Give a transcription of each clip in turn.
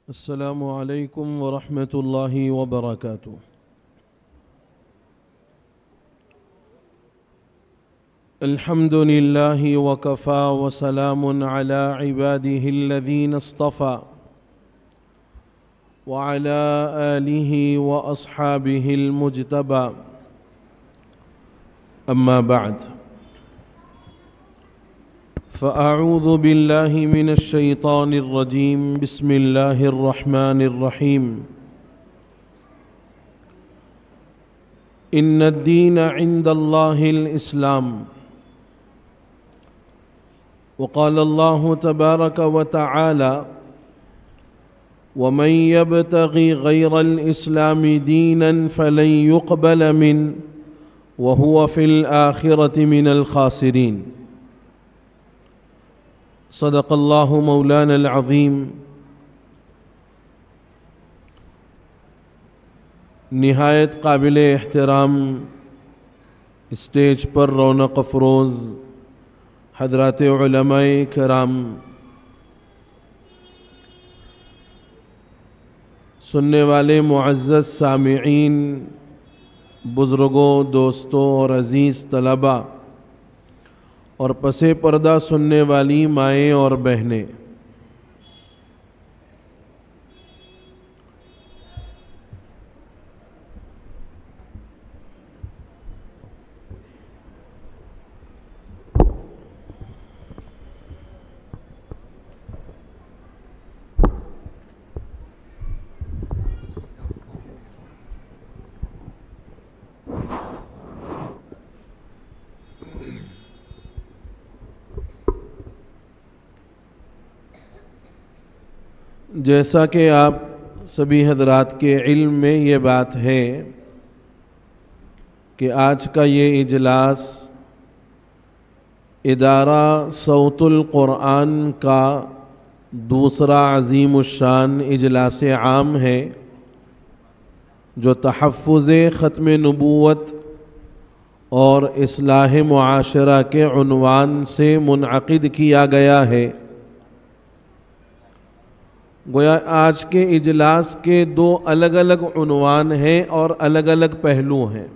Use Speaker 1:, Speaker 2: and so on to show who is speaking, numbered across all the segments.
Speaker 1: السلام عليكم ورحمة الله وبركاته. الحمد لله وكفى وسلام على عباده الذين اصطفى وعلى آله وأصحابه المجتبى. أما بعد، فأعوذ بالله من الشيطان الرجيم. بسم الله الرحمن الرحيم. إن الدين عند الله الإسلام. وقال الله تبارك وتعالى: ومن يبتغي غير الإسلام دينا فلن يقبل منه وهو في الآخرة من الخاسرين. صدق اللہ مولانا العظیم. نہایت قابل احترام اسٹیج پر رونق افروز حضرات علماء کرام، سننے والے معزز سامعین، بزرگوں، دوستوں اور عزیز طلباء اور پس پردہ سننے والی مائیں اور بہنیں، جیسا کہ آپ سبھی حضرات کے علم میں یہ بات ہے کہ آج کا یہ اجلاس ادارہ صوت القرآن کا دوسرا عظیم الشان اجلاس عام ہے، جو تحفظ ختم نبوت اور اصلاح معاشرہ کے عنوان سے منعقد کیا گیا ہے. گویا آج کے اجلاس کے دو الگ الگ عنوان ہیں اور الگ الگ پہلو ہیں.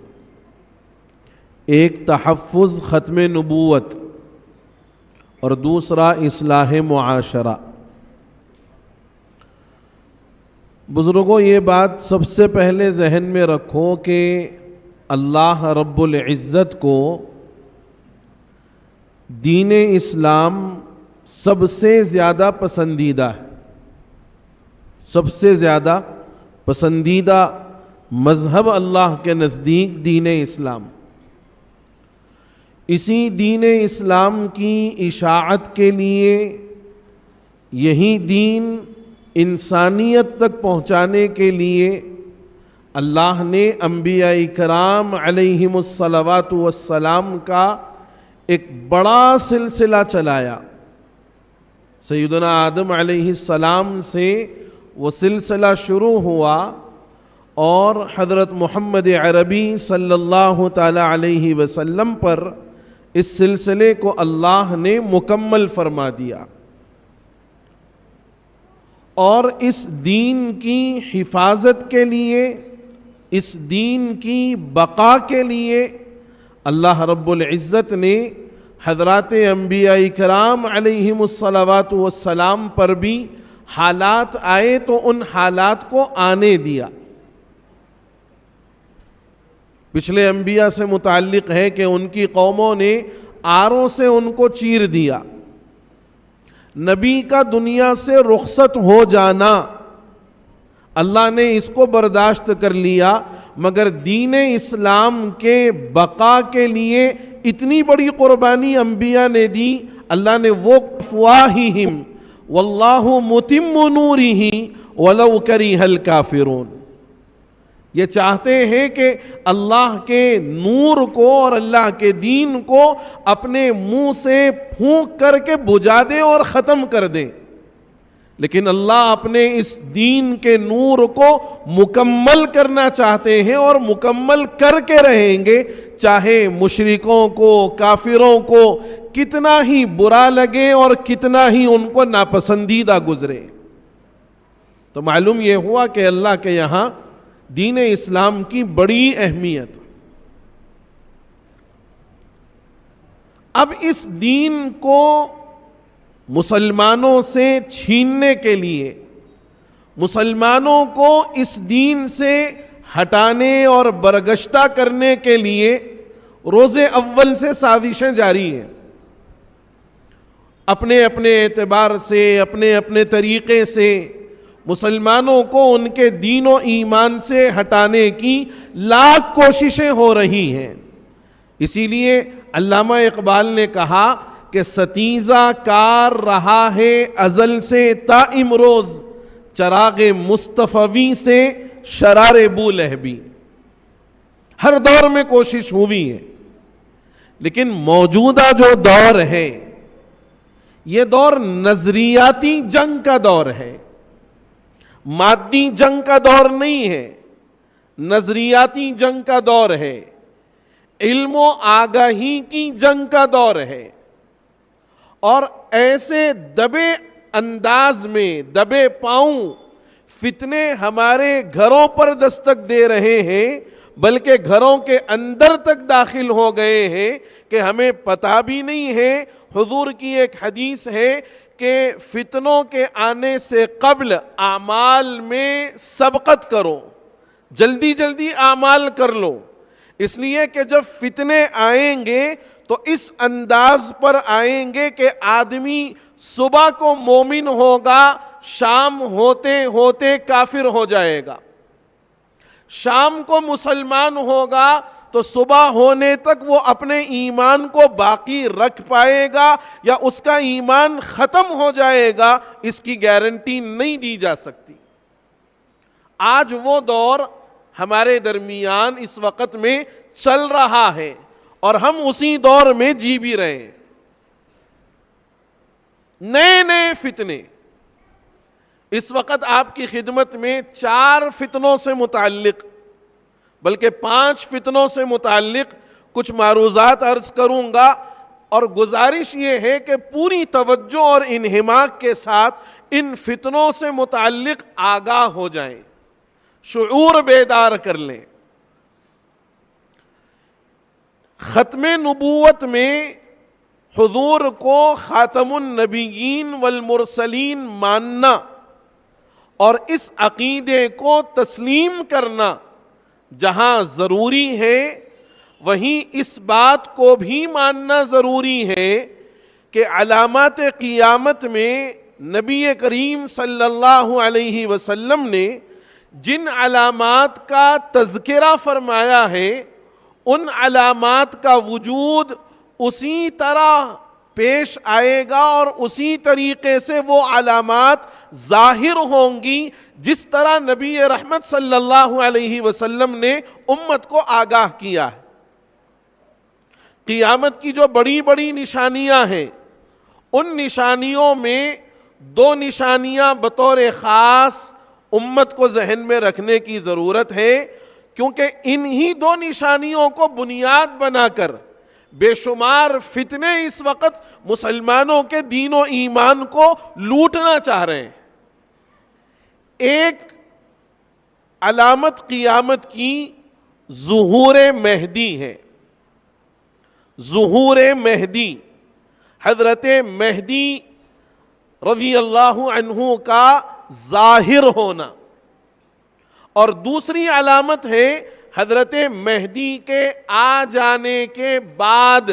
Speaker 1: ایک تحفظ ختم نبوت اور دوسرا اصلاح معاشرہ. بزرگوں، یہ بات سب سے پہلے ذہن میں رکھو کہ اللہ رب العزت کو دین اسلام سب سے زیادہ پسندیدہ ہے. سب سے زیادہ پسندیدہ مذہب اللہ کے نزدیک دین اسلام. اسی دین اسلام کی اشاعت کے لیے، یہی دین انسانیت تک پہنچانے کے لیے اللہ نے انبیاء کرام علیہم الصلوات والسلام کا ایک بڑا سلسلہ چلایا. سیدنا آدم علیہ السلام سے وہ سلسلہ شروع ہوا اور حضرت محمد عربی صلی اللہ تعالی علیہ وسلم پر اس سلسلے کو اللہ نے مکمل فرما دیا. اور اس دین کی حفاظت کے لیے، اس دین کی بقا کے لیے اللہ رب العزت نے حضرات انبیاء کرام علیہم الصلوات والسلام پر بھی حالات آئے تو ان حالات کو آنے دیا. پچھلے انبیاء سے متعلق ہے کہ ان کی قوموں نے آروں سے ان کو چیر دیا. نبی کا دنیا سے رخصت ہو جانا اللہ نے اس کو برداشت کر لیا، مگر دین اسلام کے بقا کے لیے اتنی بڑی قربانی انبیاء نے دی. اللہ نے وہ افواہہم واللہ متم نورہ ولو کرہ الکافرون، یہ چاہتے ہیں کہ اللہ کے نور کو اور اللہ کے دین کو اپنے منہ سے پھونک کر کے بجھا دیں اور ختم کر دیں، لیکن اللہ اپنے اس دین کے نور کو مکمل کرنا چاہتے ہیں اور مکمل کر کے رہیں گے، چاہے مشرکوں کو، کافروں کو کتنا ہی برا لگے اور کتنا ہی ان کو ناپسندیدہ گزرے. تو معلوم یہ ہوا کہ اللہ کے یہاں دین اسلام کی بڑی اہمیت. اب اس دین کو مسلمانوں سے چھیننے کے لیے، مسلمانوں کو اس دین سے ہٹانے اور برگشتہ کرنے کے لیے روز اول سے سازشیں جاری ہیں. اپنے اپنے اعتبار سے، اپنے اپنے طریقے سے مسلمانوں کو ان کے دین و ایمان سے ہٹانے کی لاکھ کوششیں ہو رہی ہیں. اسی لیے علامہ اقبال نے کہا کہ ستیزہ کار رہا ہے ازل سے تا امروز، چراغ مصطفی سے شرار بولہبی. ہر دور میں کوشش ہوئی ہے، لیکن موجودہ جو دور ہے یہ دور نظریاتی جنگ کا دور ہے، مادی جنگ کا دور نہیں ہے، نظریاتی جنگ کا دور ہے، علم و آگاہی کی جنگ کا دور ہے. اور ایسے دبے انداز میں، دبے پاؤں فتنے ہمارے گھروں پر دستک دے رہے ہیں، بلکہ گھروں کے اندر تک داخل ہو گئے ہیں کہ ہمیں پتہ بھی نہیں ہے. حضور کی ایک حدیث ہے کہ فتنوں کے آنے سے قبل اعمال میں سبقت کرو، جلدی جلدی اعمال کر لو، اس لیے کہ جب فتنے آئیں گے تو اس انداز پر آئیں گے کہ آدمی صبح کو مومن ہوگا، شام ہوتے ہوتے کافر ہو جائے گا، شام کو مسلمان ہوگا تو صبح ہونے تک وہ اپنے ایمان کو باقی رکھ پائے گا یا اس کا ایمان ختم ہو جائے گا، اس کی گارنٹی نہیں دی جا سکتی. آج وہ دور ہمارے درمیان اس وقت میں چل رہا ہے اور ہم اسی دور میں جی بھی رہے ہیں. نئے نئے فتنے. اس وقت آپ کی خدمت میں 4 فتنوں سے متعلق، بلکہ 5 فتنوں سے متعلق کچھ معروضات عرض کروں گا، اور گزارش یہ ہے کہ پوری توجہ اور انہماک کے ساتھ ان فتنوں سے متعلق آگاہ ہو جائیں، شعور بیدار کر لیں. ختم نبوت میں حضور کو خاتم النبیین والمرسلین ماننا اور اس عقیدے کو تسلیم کرنا جہاں ضروری ہے، وہیں اس بات کو بھی ماننا ضروری ہے کہ علامات قیامت میں نبی کریم صلی اللہ علیہ وسلم نے جن علامات کا تذکرہ فرمایا ہے، ان علامات کا وجود اسی طرح پیش آئے گا اور اسی طریقے سے وہ علامات ظاہر ہوں گی جس طرح نبی رحمت صلی اللہ علیہ وسلم نے امت کو آگاہ کیا ہے. قیامت کی جو بڑی بڑی نشانیاں ہیں، ان نشانیوں میں 2 نشانیاں بطور خاص امت کو ذہن میں رکھنے کی ضرورت ہے، کیونکہ انہی 2 نشانیوں کو بنیاد بنا کر بے شمار فتنے اس وقت مسلمانوں کے دین و ایمان کو لوٹنا چاہ رہے ہیں. ایک علامت قیامت کی ظہور مہدی ہے. ظہور مہدی، حضرت مہدی رضی اللہ عنہ کا ظاہر ہونا. اور دوسری علامت ہے حضرت مہدی کے آ جانے کے بعد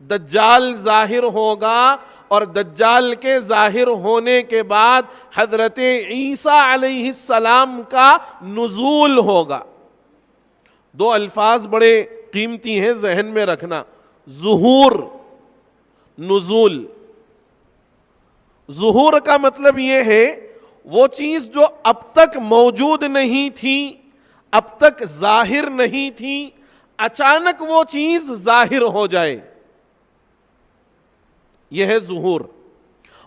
Speaker 1: دجال ظاہر ہوگا، اور دجال کے ظاہر ہونے کے بعد حضرت عیسیٰ علیہ السلام کا نزول ہوگا. 2 الفاظ بڑے قیمتی ہیں ذہن میں رکھنا، ظہور، نزول. ظہور کا مطلب یہ ہے وہ چیز جو اب تک موجود نہیں تھی، اب تک ظاہر نہیں تھی، اچانک وہ چیز ظاہر ہو جائے، یہ ہے ظہور.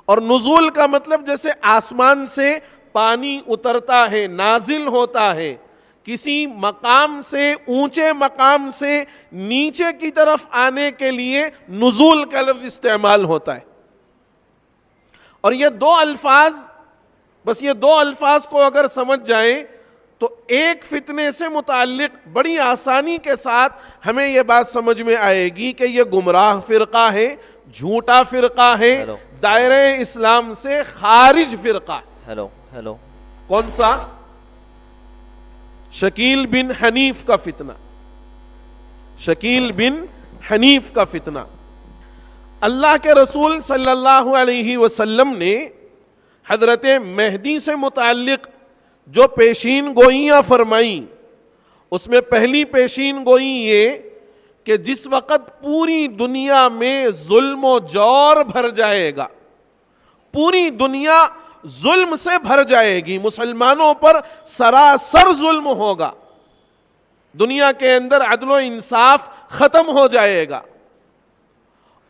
Speaker 1: اور نزول کا مطلب جیسے آسمان سے پانی اترتا ہے، نازل ہوتا ہے، کسی مقام سے، اونچے مقام سے نیچے کی طرف آنے کے لیے نزول کا لفظ استعمال ہوتا ہے. اور یہ 2 الفاظ بس یہ دو الفاظ کو اگر سمجھ جائیں تو ایک فتنے سے متعلق بڑی آسانی کے ساتھ ہمیں یہ بات سمجھ میں آئے گی کہ یہ گمراہ فرقہ ہے، جھوٹا فرقہ ہے، دائرہ اسلام سے خارج فرقہ ہے۔ کون سا؟ شکیل بن حنیف کا فتنہ، شکیل بن حنیف کا فتنہ۔ اللہ کے رسول صلی اللہ علیہ وسلم نے حضرت مہدی سے متعلق جو پیشین گوئیاں فرمائیں، اس میں پہلی پیشین گوئی یہ کہ جس وقت پوری دنیا میں ظلم و جور بھر جائے گا، پوری دنیا ظلم سے بھر جائے گی، مسلمانوں پر سراسر ظلم ہوگا، دنیا کے اندر عدل و انصاف ختم ہو جائے گا،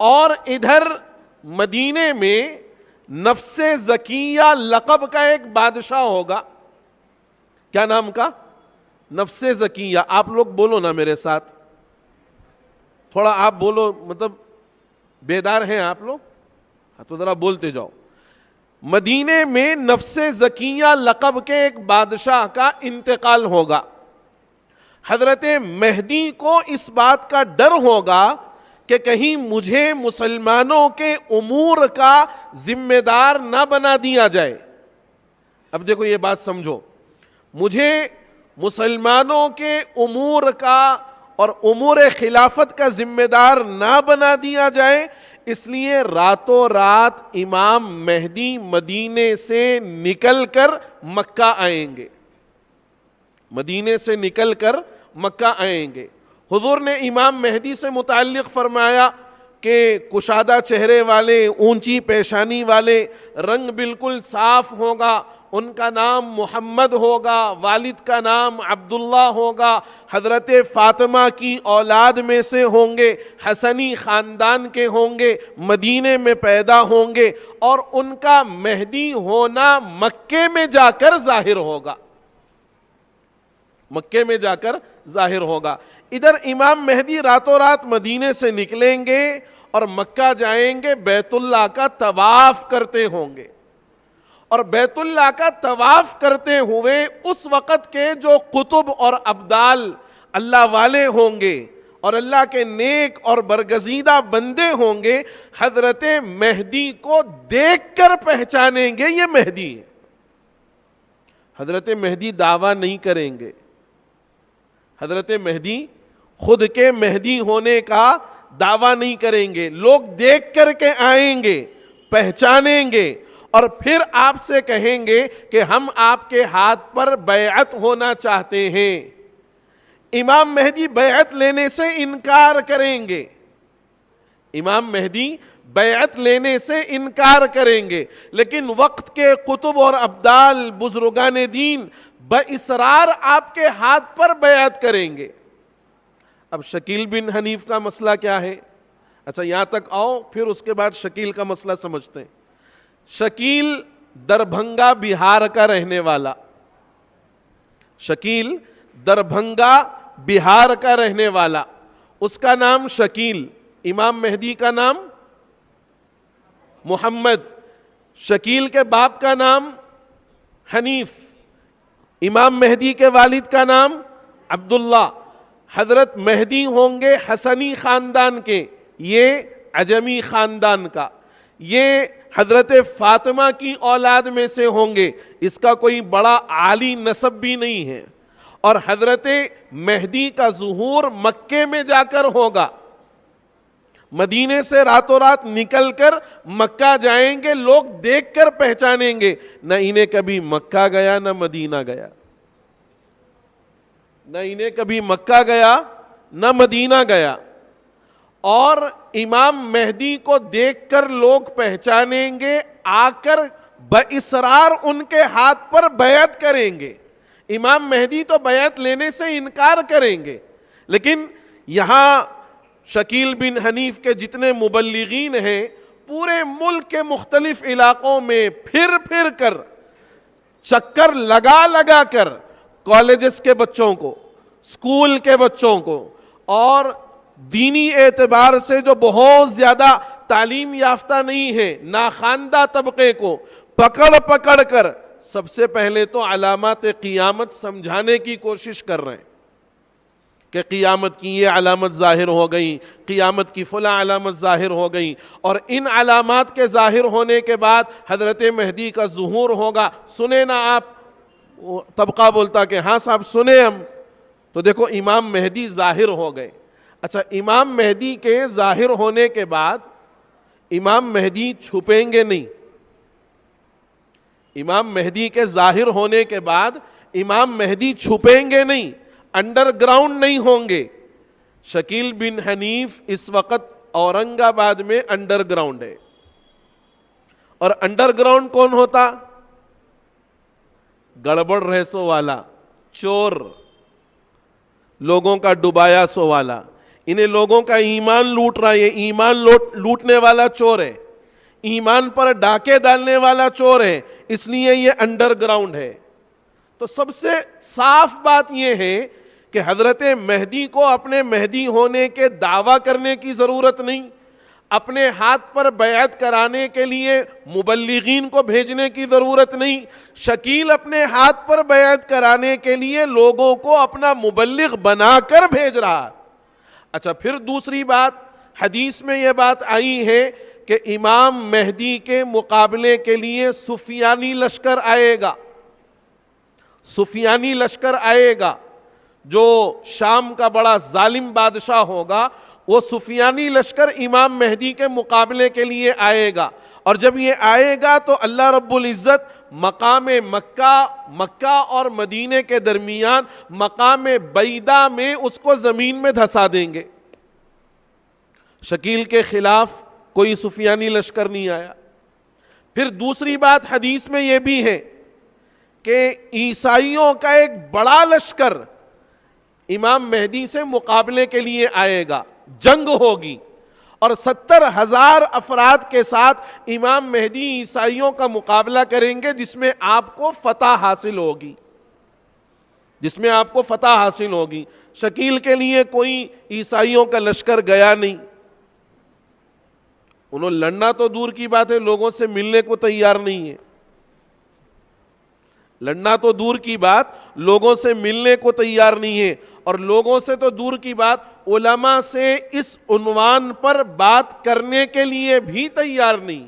Speaker 1: اور ادھر مدینے میں نفس زکیہ لقب کا ایک بادشاہ ہوگا۔ کیا نام کا؟ نفس زکیہ۔ آپ لوگ بولو نا میرے ساتھ، تھوڑا آپ بولو، مطلب بیدار ہیں آپ لوگ؟ تو ذرا بولتے جاؤ۔ مدینے میں نفس زکیہ لقب کے ایک بادشاہ کا انتقال ہوگا۔ حضرت مہدی کو اس بات کا ڈر ہوگا کہ کہیں مجھے مسلمانوں کے امور کا ذمہ دار نہ بنا دیا جائے۔ اب دیکھو یہ بات سمجھو، مجھے مسلمانوں کے امور کا اور امور خلافت کا ذمہ دار نہ بنا دیا جائے، اس لیے راتوں رات امام مہدی مدینے سے نکل کر مکہ آئیں گے، مدینے سے نکل کر مکہ آئیں گے۔ حضور نے امام مہدی سے متعلق فرمایا کہ کشادہ چہرے والے، اونچی پیشانی والے، رنگ بالکل صاف ہوگا، ان کا نام محمد ہوگا، والد کا نام عبداللہ ہوگا، حضرت فاطمہ کی اولاد میں سے ہوں گے، حسنی خاندان کے ہوں گے، مدینے میں پیدا ہوں گے، اور ان کا مہدی ہونا مکے میں جا کر ظاہر ہوگا، مکے میں جا کر ظاہر ہوگا۔ ادھر امام مہدی راتوں رات مدینے سے نکلیں گے اور مکہ جائیں گے، بیت اللہ کا طواف کرتے ہوں گے، اور بیت اللہ کا طواف کرتے ہوئے اس وقت کے جو قطب اور ابدال اللہ والے ہوں گے اور اللہ کے نیک اور برگزیدہ بندے ہوں گے، حضرت مہدی کو دیکھ کر پہچانیں گے یہ مہدی ہے۔ حضرت مہدی دعویٰ نہیں کریں گے، حضرت مہدی خود کے مہدی ہونے کا دعویٰ نہیں کریں گے، لوگ دیکھ کر کے آئیں گے، پہچانیں گے، اور پھر آپ سے کہیں گے کہ ہم آپ کے ہاتھ پر بیعت ہونا چاہتے ہیں۔ امام مہدی بیعت لینے سے انکار کریں گے، امام مہدی بیعت لینے سے انکار کریں گے، لیکن وقت کے قطب اور ابدال بزرگان دین باصرار آپ کے ہاتھ پر بیعت کریں گے۔ اب شکیل بن حنیف کا مسئلہ کیا ہے؟ اچھا یہاں تک آؤ، پھر اس کے بعد شکیل کا مسئلہ سمجھتے ہیں۔ شکیل دربھنگا بہار کا رہنے والا، شکیل دربھنگا بہار کا رہنے والا، اس کا نام شکیل، امام مہدی کا نام محمد، شکیل کے باپ کا نام حنیف، امام مہدی کے والد کا نام عبداللہ۔ حضرت مہدی ہوں گے حسنی خاندان کے، یہ عجمی خاندان کا، یہ حضرت فاطمہ کی اولاد میں سے ہوں گے، اس کا کوئی بڑا عالی نسب بھی نہیں ہے، اور حضرت مہدی کا ظہور مکے میں جا کر ہوگا، مدینے سے راتوں رات نکل کر مکہ جائیں گے، لوگ دیکھ کر پہچانیں گے، نہ انہیں کبھی مکہ گیا نہ مدینہ گیا، نہ انہیں کبھی مکہ گیا نہ مدینہ گیا، اور امام مہدی کو دیکھ کر لوگ پہچانیں گے، آ کر باصرار ان کے ہاتھ پر بیعت کریں گے۔ امام مہدی تو بیعت لینے سے انکار کریں گے، لیکن یہاں شکیل بن حنیف کے جتنے مبلغین ہیں پورے ملک کے مختلف علاقوں میں پھر پھر کر، چکر لگا لگا کر، کالجز کے بچوں کو، اسکول کے بچوں کو، اور دینی اعتبار سے جو بہت زیادہ تعلیم یافتہ نہیں ہے، ناخواندہ طبقے کو پکڑ پکڑ کر سب سے پہلے تو علامات قیامت سمجھانے کی کوشش کر رہے ہیں کہ قیامت کی یہ علامت ظاہر ہو گئی، قیامت کی فلاں علامت ظاہر ہو گئی، اور ان علامات کے ظاہر ہونے کے بعد حضرت مہدی کا ظہور ہوگا۔ سنیں نا آپ؟ طبقہ بولتا کہ ہاں صاحب سنیں ہم۔ تو دیکھو امام مہدی ظاہر ہو گئے۔ اچھا، امام مہدی کے ظاہر ہونے کے بعد امام مہدی چھپیں گے نہیں۔ امام مہدی کے ظاہر ہونے کے بعد امام مہدی چھپیں گے نہیں، انڈر گراؤنڈ نہیں ہوں گے۔ شکیل بن حنیف اس وقت اورنگ آباد میں انڈر گراؤنڈ ہے، اور انڈر گراؤنڈ کون ہوتا؟ گڑبڑ رہسو والا، چور، لوگوں کا ڈبایا سو والا، انہیں لوگوں کا ایمان لوٹ رہا ہے، یہ ایمان لوٹنے والا چور ہے، ایمان پر ڈاکے ڈالنے والا چور ہے، اس لیے یہ انڈر گراؤنڈ ہے۔ تو سب سے صاف بات یہ ہے کہ حضرت مہدی کو اپنے مہدی ہونے کے دعویٰ کرنے کی ضرورت نہیں، اپنے ہاتھ پر بیعت کرانے کے لیے مبلغین کو بھیجنے کی ضرورت نہیں۔ شکیل اپنے ہاتھ پر بیعت کرانے کے لیے لوگوں کو اپنا مبلغ بنا کر بھیج رہا۔ اچھا، پھر دوسری بات، حدیث میں یہ بات آئی ہے کہ امام مہدی کے مقابلے کے لیے سفیانی لشکر آئے گا، سفیانی لشکر آئے گا، جو شام کا بڑا ظالم بادشاہ ہوگا، وہ سفیانی لشکر امام مہدی کے مقابلے کے لیے آئے گا۔ اور جب یہ آئے گا تو اللہ رب العزت مقام مکہ اور مدینے کے درمیان مقام بیدا میں اس کو زمین میں دھسا دیں گے۔ شکیل کے خلاف کوئی سفیانی لشکر نہیں آیا۔ پھر دوسری بات حدیث میں یہ بھی ہے کہ عیسائیوں کا ایک بڑا لشکر امام مہدی سے مقابلے کے لیے آئے گا، جنگ ہوگی، اور 70,000 افراد کے ساتھ امام مہدی عیسائیوں کا مقابلہ کریں گے، جس میں آپ کو فتح حاصل ہوگی، جس میں آپ کو فتح حاصل ہوگی۔ شکیل کے لیے کوئی عیسائیوں کا لشکر گیا نہیں، انہوں لڑنا تو دور کی بات ہے، لوگوں سے ملنے کو تیار نہیں ہے، لڑنا تو دور کی بات، لوگوں سے ملنے کو تیار نہیں ہے، اور لوگوں سے تو دور کی بات، علماء سے اس عنوان پر بات کرنے کے لیے بھی تیار نہیں۔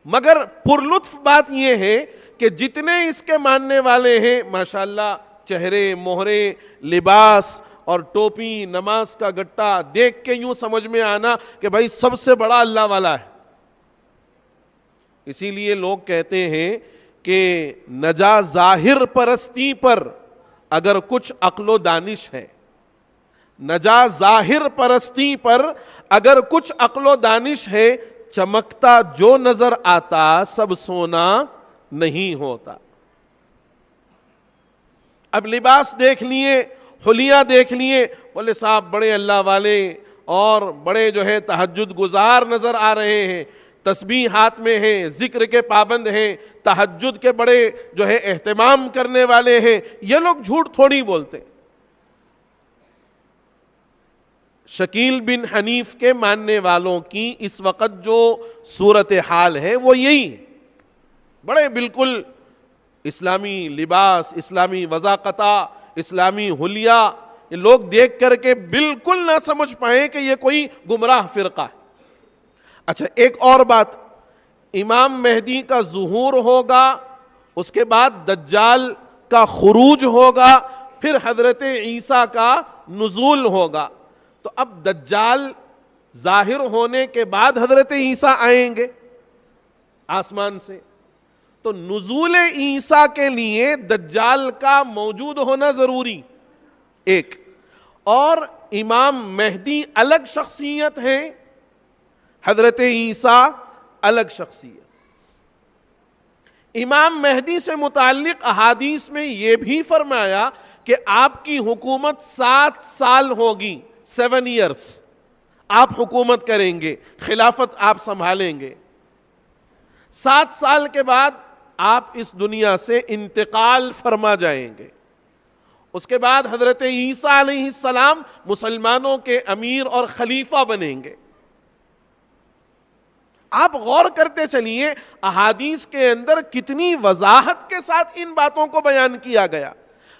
Speaker 1: مگر پرلطف بات یہ ہے کہ جتنے اس کے ماننے والے ہیں ماشاءاللہ، چہرے، مہرے، لباس اور ٹوپی، نماز کا گٹا دیکھ کے یوں سمجھ میں آنا کہ بھائی سب سے بڑا اللہ والا ہے۔ اسی لیے لوگ کہتے ہیں کہ نجا ظاہر پرستی پر اگر کچھ عقل و دانش ہے، نجا ظاہر پرستی پر اگر کچھ عقل و دانش ہے، چمکتا جو نظر آتا سب سونا نہیں ہوتا۔ اب لباس دیکھ لیے، حلیہ دیکھ لیے، بولے صاحب بڑے اللہ والے اور بڑے جو ہے تہجد گزار نظر آ رہے ہیں، تسبیح ہاتھ میں ہیں، ذکر کے پابند ہیں، تہجد کے بڑے جو ہے اہتمام کرنے والے ہیں۔ یہ لوگ جھوٹ تھوڑی بولتے۔ شکیل بن حنیف کے ماننے والوں کی اس وقت جو صورتحال ہے وہ یہی، بڑے بالکل اسلامی لباس، اسلامی وضاقتہ، اسلامی حلیہ، یہ لوگ دیکھ کر کے بالکل نہ سمجھ پائیں کہ یہ کوئی گمراہ فرقہ ہے۔ اچھا، ایک اور بات، امام مہدی کا ظہور ہوگا، اس کے بعد دجال کا خروج ہوگا، پھر حضرت عیسیٰ کا نزول ہوگا۔ تو اب دجال ظاہر ہونے کے بعد حضرت عیسیٰ آئیں گے آسمان سے، تو نزول عیسیٰ کے لیے دجال کا موجود ہونا ضروری ایک، اور امام مہدی الگ شخصیت ہے، حضرت عیسیٰ الگ شخصیت۔ امام مہدی سے متعلق احادیث میں یہ بھی فرمایا کہ آپ کی حکومت 7 سال ہوگی، 7 ایئرس آپ حکومت کریں گے، خلافت آپ سنبھالیں گے۔ 7 سال کے بعد آپ اس دنیا سے انتقال فرما جائیں گے۔ اس کے بعد حضرت عیسیٰ علیہ السلام مسلمانوں کے امیر اور خلیفہ بنیں گے۔ آپ غور کرتے چلیے احادیث کے اندر کتنی وضاحت کے ساتھ ان باتوں کو بیان کیا گیا.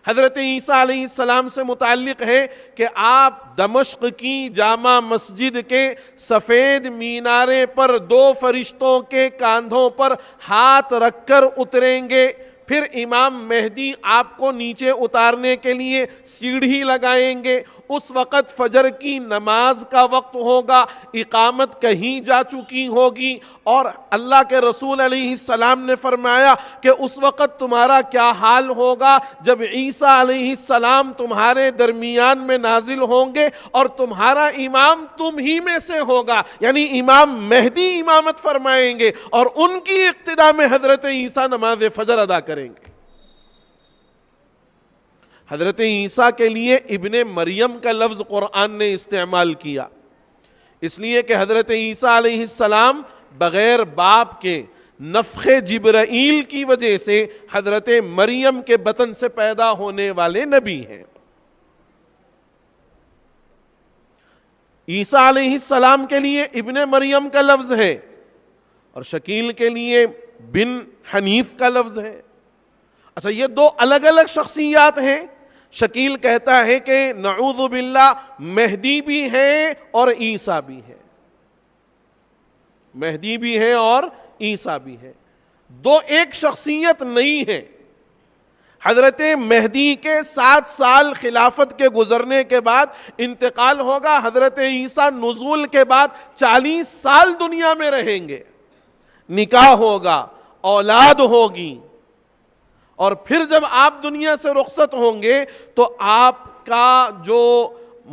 Speaker 1: حضرت عیسیٰ علیہ السلام سے متعلق ہے کہ آپ دمشق کی جامع مسجد کے سفید مینارے پر 2 فرشتوں کے کاندھوں پر ہاتھ رکھ کر اتریں گے, پھر امام مہدی آپ کو نیچے اتارنے کے لیے سیڑھی لگائیں گے. اس وقت فجر کی نماز کا وقت ہوگا, اقامت کہیں جا چکی ہوگی, اور اللہ کے رسول علیہ السلام نے فرمایا کہ اس وقت تمہارا کیا حال ہوگا جب عیسیٰ علیہ السلام تمہارے درمیان میں نازل ہوں گے اور تمہارا امام تم ہی میں سے ہوگا, یعنی امام مہدی امامت فرمائیں گے اور ان کی اقتداء میں حضرت عیسیٰ نماز فجر ادا کریں گے. حضرت عیسیٰ کے لیے ابن مریم کا لفظ قرآن نے استعمال کیا, اس لیے کہ حضرت عیسیٰ علیہ السلام بغیر باپ کے نفخ جبرائیل کی وجہ سے حضرت مریم کے بطن سے پیدا ہونے والے نبی ہیں. عیسیٰ علیہ السلام کے لیے ابن مریم کا لفظ ہے اور شکیل کے لیے بن حنیف کا لفظ ہے. اچھا, یہ 2 الگ الگ شخصیات ہیں. شکیل کہتا ہے کہ نعوذ باللہ مہدی بھی ہے اور عیسیٰ بھی ہے, مہدی بھی ہے اور عیسیٰ بھی ہے, 2 ایک شخصیت نہیں ہے. حضرت مہدی کے 7 سال خلافت کے گزرنے کے بعد انتقال ہوگا. حضرت عیسیٰ نزول کے بعد 40 سال دنیا میں رہیں گے, نکاح ہوگا, اولاد ہوگی, اور پھر جب آپ دنیا سے رخصت ہوں گے تو آپ کا جو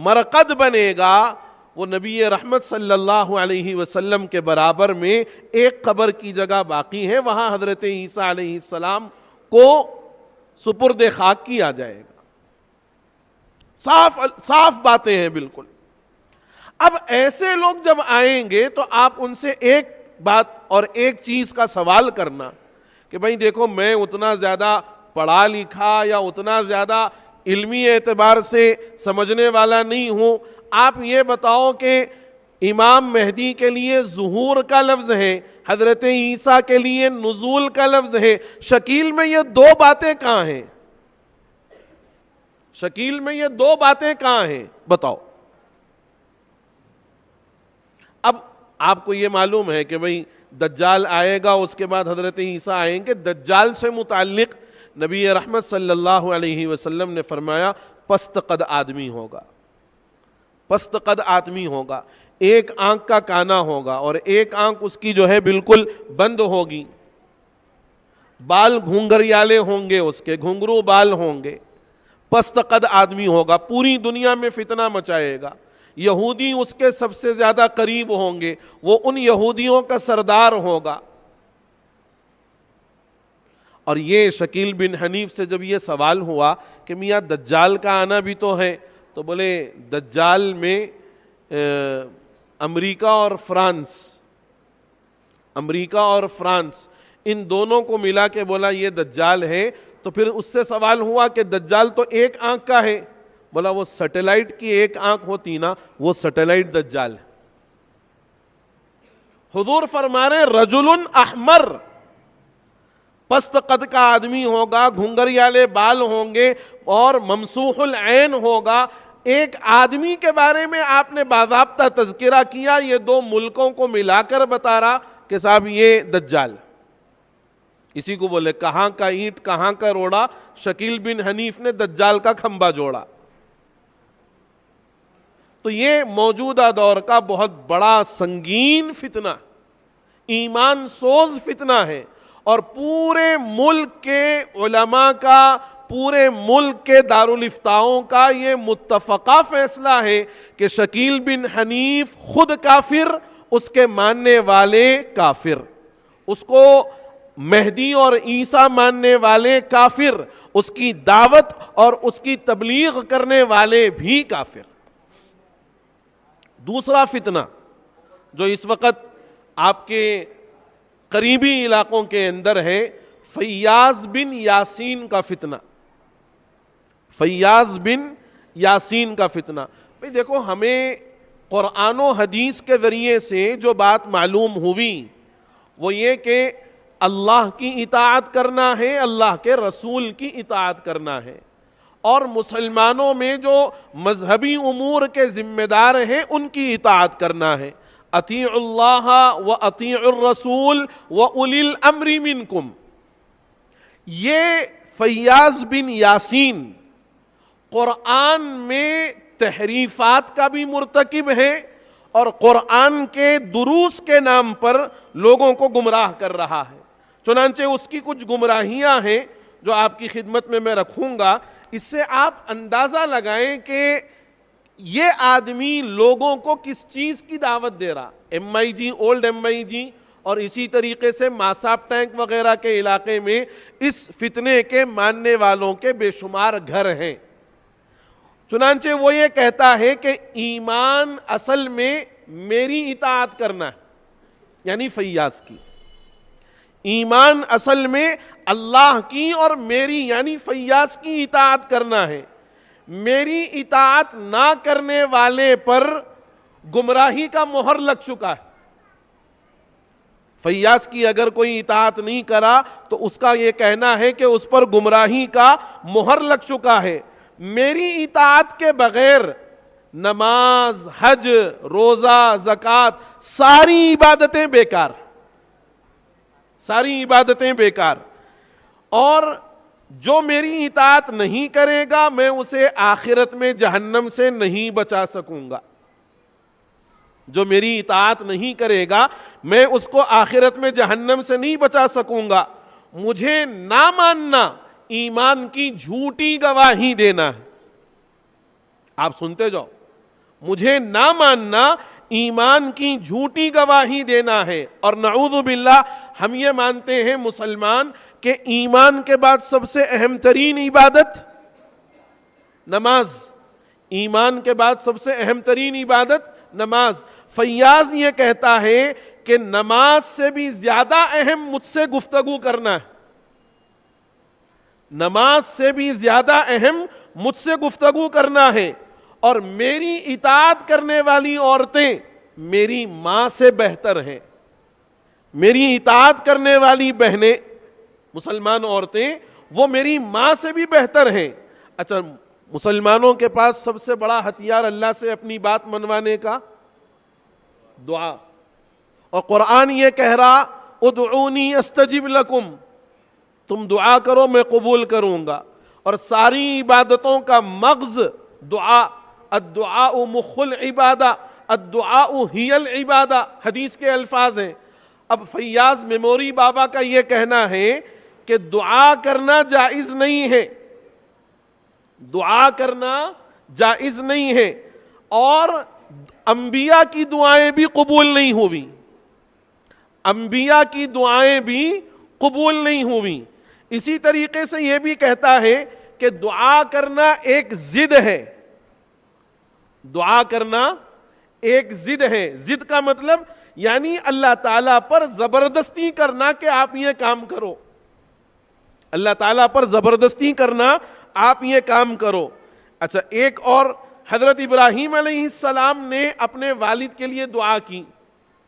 Speaker 1: مرقد بنے گا وہ نبی رحمت صلی اللہ علیہ وسلم کے برابر میں ایک قبر کی جگہ باقی ہے, وہاں حضرت عیسیٰ علیہ السلام کو سپرد خاک کیا جائے گا. صاف باتیں ہیں بالکل. اب ایسے لوگ جب آئیں گے تو آپ ان سے ایک بات اور ایک چیز کا سوال کرنا کہ بھائی دیکھو, میں اتنا زیادہ پڑھا لکھا یا اتنا زیادہ علمی اعتبار سے سمجھنے والا نہیں ہوں, آپ یہ بتاؤ کہ امام مہدی کے لیے ظہور کا لفظ ہے, حضرت عیسیٰ کے لیے نزول کا لفظ ہے, شکیل میں یہ 2 باتیں کہاں ہیں؟ شکیل میں یہ 2 باتیں کہاں ہیں بتاؤ. اب آپ کو یہ معلوم ہے کہ بھئی دجال آئے گا, اس کے بعد حضرت عیسیٰ آئیں گے. دجال سے متعلق نبی رحمت صلی اللہ علیہ وسلم نے فرمایا پست قد آدمی ہوگا, پست قد آدمی ہوگا, ایک آنکھ کا کانا ہوگا اور ایک آنکھ اس کی جو ہے بالکل بند ہوگی, بال گھونگریالے ہوں گے, اس کے گھنگرو بال ہوں گے, پست قد آدمی ہوگا, پوری دنیا میں فتنہ مچائے گا. یہودی اس کے سب سے زیادہ قریب ہوں گے, وہ ان یہودیوں کا سردار ہوگا. اور یہ شکیل بن حنیف سے جب یہ سوال ہوا کہ میاں دجال کا آنا بھی تو ہے, تو بولے دجال میں امریکہ اور فرانس ان دونوں کو ملا کے بولا یہ دجال ہے. تو پھر اس سے سوال ہوا کہ دجال تو ایک آنکھ کا ہے, بولا وہ سیٹلائٹ کی ایک آنکھ ہوتی نا, وہ سیٹلائٹ دجال ہے. حضور فرما رہے رجل احمر, پست قد کا آدمی ہوگا, گھنگریالے بال ہوں گے اور ممسوح العین ہوگا. ایک آدمی کے بارے میں آپ نے باضابطہ تذکرہ کیا, یہ 2 ملکوں کو ملا کر بتا رہا کہ صاحب یہ دجال. اسی کو بولے کہاں کا اینٹ کہاں کا روڑا, شکیل بن حنیف نے دجال کا کھمبا جوڑا. تو یہ موجودہ دور کا بہت بڑا سنگین فتنہ, ایمان سوز فتنہ ہے, اور پورے ملک کے علماء کا, پورے ملک کے دارالفتاؤں کا یہ متفقہ فیصلہ ہے کہ شکیل بن حنیف خود کافر, اس کے ماننے والے کافر, اس کو مہدی اور عیسیٰ ماننے والے کافر, اس کی دعوت اور اس کی تبلیغ کرنے والے بھی کافر. دوسرا فتنہ جو اس وقت آپ کے قریبی علاقوں کے اندر ہے, فیاض بن یاسین کا فتنہ. فیاض بن یاسین کا فتنہ. بھئی دیکھو, ہمیں قرآن و حدیث کے ذریعے سے جو بات معلوم ہوئی وہ یہ کہ اللہ کی اطاعت کرنا ہے، اللہ کے رسول کی اطاعت کرنا ہے، اور مسلمانوں میں جو مذہبی امور کے ذمہ دار ہیں ان کی اطاعت کرنا ہے۔ اطیعوا اللہ و اطیعوا الرسول و اولی الامر منکم۔ یہ فیاض بن یاسین قرآن میں تحریفات کا بھی مرتکب ہے اور قرآن کے دروس کے نام پر لوگوں کو گمراہ کر رہا ہے۔ چنانچہ اس کی کچھ گمراہیاں ہیں جو آپ کی خدمت میں رکھوں گا، اس سے آپ اندازہ لگائیں کہ یہ آدمی لوگوں کو کس چیز کی دعوت دے رہا۔ ایم آئی جی، اولڈ ایم آئی جی اور اسی طریقے سے ماساپ ٹینک وغیرہ کے علاقے میں اس فتنے کے ماننے والوں کے بے شمار گھر ہیں۔ چنانچہ وہ یہ کہتا ہے کہ ایمان اصل میں میری اطاعت کرنا ہے، یعنی فیاض کی۔ ایمان اصل میں اللہ کی اور میری یعنی فیاض کی اطاعت کرنا ہے۔ میری اطاعت نہ کرنے والے پر گمراہی کا مہر لگ چکا ہے۔ فیاض کی اگر کوئی اطاعت نہیں کرا تو اس کا یہ کہنا ہے کہ اس پر گمراہی کا مہر لگ چکا ہے۔ میری اطاعت کے بغیر نماز، حج، روزہ، زکوٰۃ ساری عبادتیں بیکار، ساری عبادتیں بیکار، اور جو میری اطاعت نہیں کرے گا میں اسے آخرت میں جہنم سے نہیں بچا سکوں گا۔ جو میری اطاعت نہیں کرے گا میں اس کو آخرت میں جہنم سے نہیں بچا سکوں گا۔ مجھے نہ ماننا ایمان کی جھوٹی گواہی دینا ہے۔ آپ سنتے جاؤ، مجھے نہ ماننا ایمان کی جھوٹی گواہی دینا ہے۔ اور نعوذ باللہ ہم یہ مانتے ہیں مسلمان کہ ایمان کے بعد سب سے اہم ترین عبادت نماز، ایمان کے بعد سب سے اہم ترین عبادت نماز۔ فیاض یہ کہتا ہے کہ نماز سے بھی زیادہ اہم مجھ سے گفتگو کرنا ہے، نماز سے بھی زیادہ اہم مجھ سے گفتگو کرنا ہے، اور میری اطاعت کرنے والی عورتیں میری ماں سے بہتر ہیں۔ میری اطاعت کرنے والی بہنیں مسلمان عورتیں وہ میری ماں سے بھی بہتر ہیں۔ اچھا، مسلمانوں کے پاس سب سے بڑا ہتھیار اللہ سے اپنی بات منوانے کا دعا، اور قرآن یہ کہہ رہا ادعونی استجب لکم، تم دعا کرو میں قبول کروں گا، اور ساری عبادتوں کا مغز دعا، الدعاء مخ العبادہ، الدعاء ہی العبادہ، حدیث کے الفاظ ہیں۔ اب فیاض میموری بابا کا یہ کہنا ہے کہ دعا کرنا جائز نہیں ہے، دعا کرنا جائز نہیں ہے، اور انبیاء کی دعائیں بھی قبول نہیں ہوئی، انبیاء کی دعائیں بھی قبول نہیں ہوئی۔ اسی طریقے سے یہ بھی کہتا ہے کہ دعا کرنا ایک ضد ہے، دعا کرنا ایک ضد ہے۔ ضد کا مطلب یعنی اللہ تعالیٰ پر زبردستی کرنا کہ آپ یہ کام کرو، اللہ تعالیٰ پر زبردستی کرنا آپ یہ کام کرو۔ اچھا، ایک اور حضرت ابراہیم علیہ السلام نے اپنے والد کے لیے دعا کی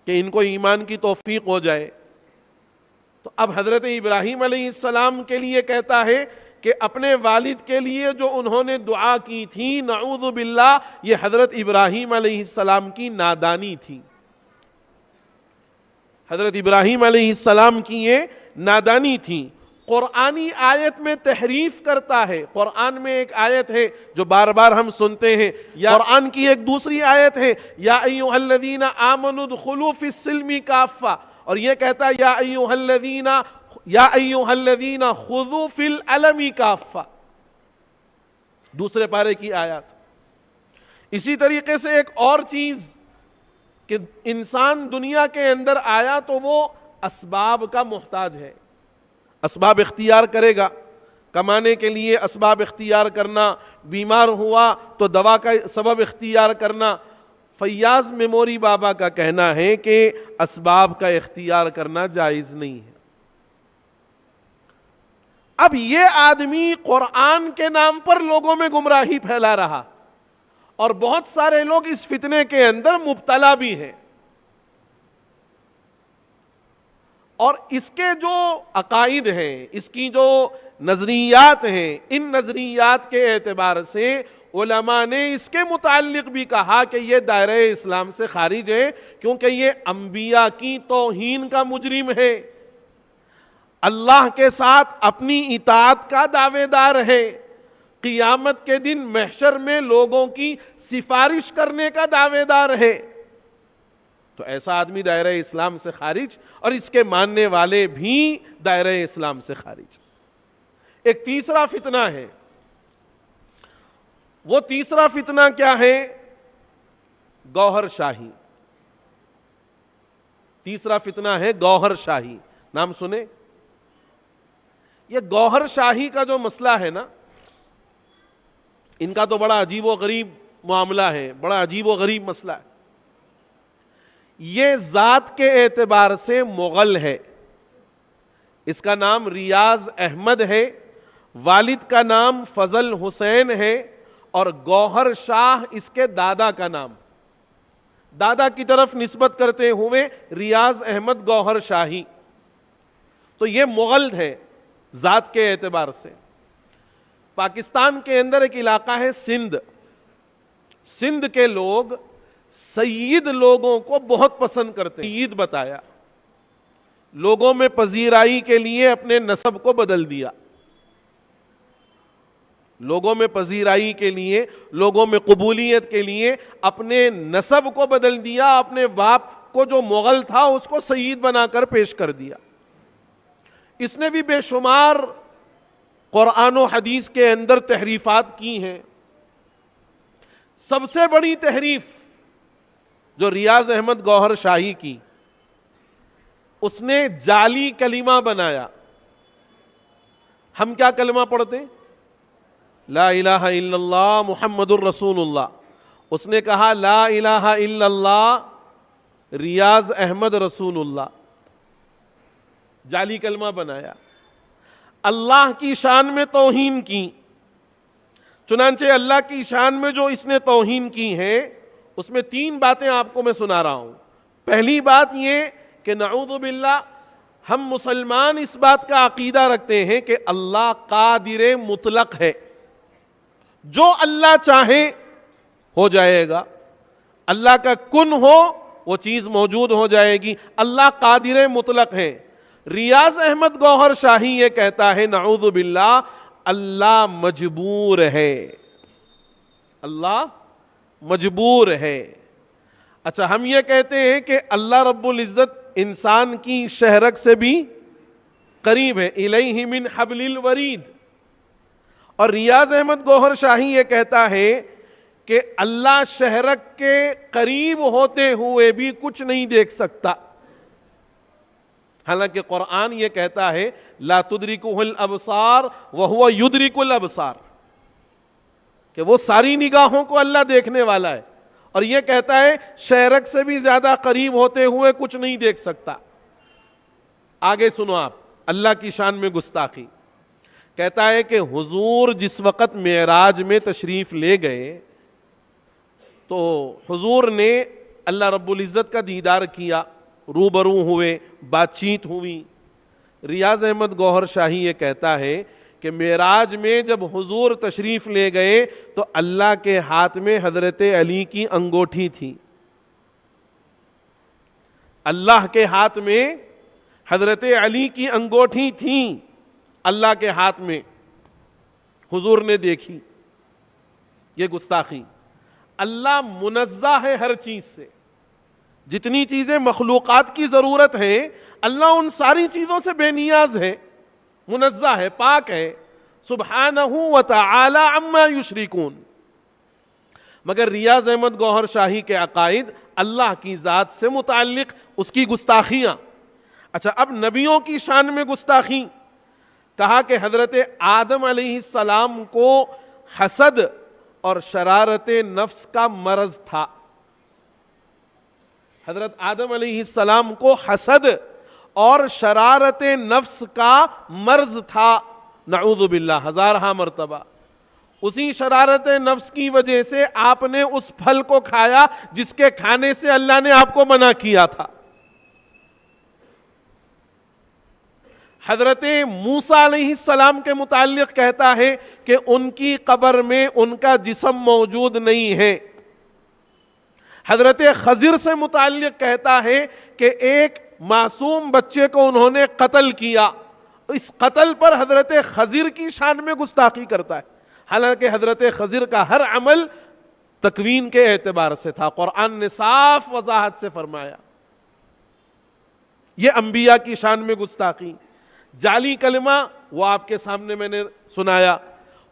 Speaker 1: کہ ان کو ایمان کی توفیق ہو جائے، تو اب حضرت ابراہیم علیہ السلام کے لیے کہتا ہے کہ اپنے والد کے لیے جو انہوں نے دعا کی تھی، نعوذ باللہ یہ حضرت ابراہیم علیہ السلام کی نادانی تھی، حضرت ابراہیم علیہ السلام کی یہ نادانی تھی۔ قرآنی آیت میں تحریف کرتا ہے۔ قرآن میں ایک آیت ہے جو بار بار ہم سنتے ہیں، یا قرآن کی ایک دوسری آیت ہے یا ایھا الذین آمنوا ادخلوا فی السلم کافہ، اور یہ کہتا ہے یا ایھا الذین خذوا فی العلم کافہ، دوسرے پارے کی آیات۔ اسی طریقے سے ایک اور چیز کہ انسان دنیا کے اندر آیا تو وہ اسباب کا محتاج ہے، اسباب اختیار کرے گا، کمانے کے لیے اسباب اختیار کرنا، بیمار ہوا تو دوا کا سبب اختیار کرنا۔ فیاض میموری بابا کا کہنا ہے کہ اسباب کا اختیار کرنا جائز نہیں ہے۔ اب یہ آدمی قرآن کے نام پر لوگوں میں گمراہی پھیلا رہا، اور بہت سارے لوگ اس فتنے کے اندر مبتلا بھی ہیں. اور اس کے جو عقائد ہیں، اس کی جو نظریات ہیں، ان نظریات کے اعتبار سے علماء نے اس کے متعلق بھی کہا کہ یہ دائرہ اسلام سے خارج ہے، کیونکہ یہ انبیاء کی توہین کا مجرم ہے، اللہ کے ساتھ اپنی اطاعت کا دعوے دار ہے، قیامت کے دن محشر میں لوگوں کی سفارش کرنے کا دعوے دار ہے. تو ایسا آدمی دائرہ اسلام سے خارج، اور اس کے ماننے والے بھی دائرہ اسلام سے خارج. ایک تیسرا فتنہ ہے. وہ تیسرا فتنہ کیا ہے؟ گوہر شاہی. تیسرا فتنہ ہے گوہر شاہی. نام سنے؟ یہ گوہر شاہی کا جو مسئلہ ہے نا، ان کا تو بڑا عجیب و غریب معاملہ ہے، بڑا عجیب و غریب مسئلہ ہے. یہ ذات کے اعتبار سے مغل ہے. اس کا نام ریاض احمد ہے، والد کا نام فضل حسین ہے، اور گوہر شاہ اس کے دادا کا نام. دادا کی طرف نسبت کرتے ہوئے ریاض احمد گوہر شاہی. تو یہ مغل ہے ذات کے اعتبار سے. پاکستان کے اندر ایک علاقہ ہے سندھ. سندھ کے لوگ سید لوگوں کو بہت پسند کرتے ہیں. سید بتایا، لوگوں میں پذیرائی کے لیے اپنے نسب کو بدل دیا. لوگوں میں پذیرائی کے لیے، لوگوں میں قبولیت کے لیے اپنے نسب کو بدل دیا. اپنے باپ کو جو مغل تھا اس کو سید بنا کر پیش کر دیا. اس نے بھی بے شمار قرآن و حدیث کے اندر تحریفات کی ہیں. سب سے بڑی تحریف جو ریاض احمد گوہر شاہی کی، اس نے جعلی کلمہ بنایا. ہم کیا کلمہ پڑھتے؟ لا الہ الا اللہ محمد الرسول اللہ. اس نے کہا لا الہ الا اللہ ریاض احمد رسول اللہ. جعلی کلمہ بنایا. اللہ کی شان میں توہین کی. چنانچہ اللہ کی شان میں جو اس نے توہین کی ہے، اس میں 3 باتیں آپ کو میں سنا رہا ہوں. پہلی بات یہ کہ نعوذ باللہ ہم مسلمان اس بات کا عقیدہ رکھتے ہیں کہ اللہ قادر مطلق ہے، جو اللہ چاہے ہو جائے گا. اللہ کا کن ہو وہ چیز موجود ہو جائے گی. اللہ قادر مطلق ہے. ریاض احمد گوہر شاہی یہ کہتا ہے نعوذ باللہ اللہ مجبور ہے. اللہ مجبور ہے. اچھا، ہم یہ کہتے ہیں کہ اللہ رب العزت انسان کی شہرک سے بھی قریب ہے، الیہ من حبل الورید. اور ریاض احمد گوہر شاہی یہ کہتا ہے کہ اللہ شہرک کے قریب ہوتے ہوئے بھی کچھ نہیں دیکھ سکتا. حالانکہ قرآن یہ کہتا ہے لا تدرکہ الابصار وہو یدرک الابصار، کہ وہ ساری نگاہوں کو اللہ دیکھنے والا ہے. اور یہ کہتا ہے شہرک سے بھی زیادہ قریب ہوتے ہوئے کچھ نہیں دیکھ سکتا. آگے سنو آپ، اللہ کی شان میں گستاخی. کہتا ہے کہ حضور جس وقت معراج میں تشریف لے گئے تو حضور نے اللہ رب العزت کا دیدار کیا، روبرو ہوئے، بات چیت ہوئی. ریاض احمد گوہر شاہی یہ کہتا ہے کہ معراج میں جب حضور تشریف لے گئے تو اللہ کے ہاتھ میں حضرت علی کی انگوٹھی تھی. اللہ کے ہاتھ میں حضرت علی کی انگوٹھی تھی، اللہ کے ہاتھ میں حضور نے دیکھی. یہ گستاخی. اللہ منزہ ہے ہر چیز سے. جتنی چیزیں مخلوقات کی ضرورت ہے اللہ ان ساری چیزوں سے بے نیاز ہے، منزہ ہے، پاک ہے. سبحانہ وتعالی عما یشرکون. مگر ریاض احمد گوہر شاہی کے عقائد اللہ کی ذات سے متعلق، اس کی گستاخیاں. اچھا، اب نبیوں کی شان میں گستاخی. کہا کہ حضرت آدم علیہ السلام کو حسد اور شرارت نفس کا مرض تھا. حضرت آدم علیہ السلام کو حسد اور شرارت نفس کا مرض تھا. نعوذ باللہ، ہزارہا مرتبہ. اسی شرارت نفس کی وجہ سے آپ نے اس پھل کو کھایا جس کے کھانے سے اللہ نے آپ کو منع کیا تھا. حضرت موسیٰ علیہ السلام کے متعلق کہتا ہے کہ ان کی قبر میں ان کا جسم موجود نہیں ہے. حضرت خضر سے متعلق کہتا ہے کہ ایک معصوم بچے کو انہوں نے قتل کیا. اس قتل پر حضرت خضر کی شان میں گستاخی کرتا ہے، حالانکہ حضرت خضر کا ہر عمل تکوین کے اعتبار سے تھا. قرآن نے صاف وضاحت سے فرمایا. یہ انبیاء کی شان میں گستاخی. جعلی کلمہ وہ آپ کے سامنے میں نے سنایا.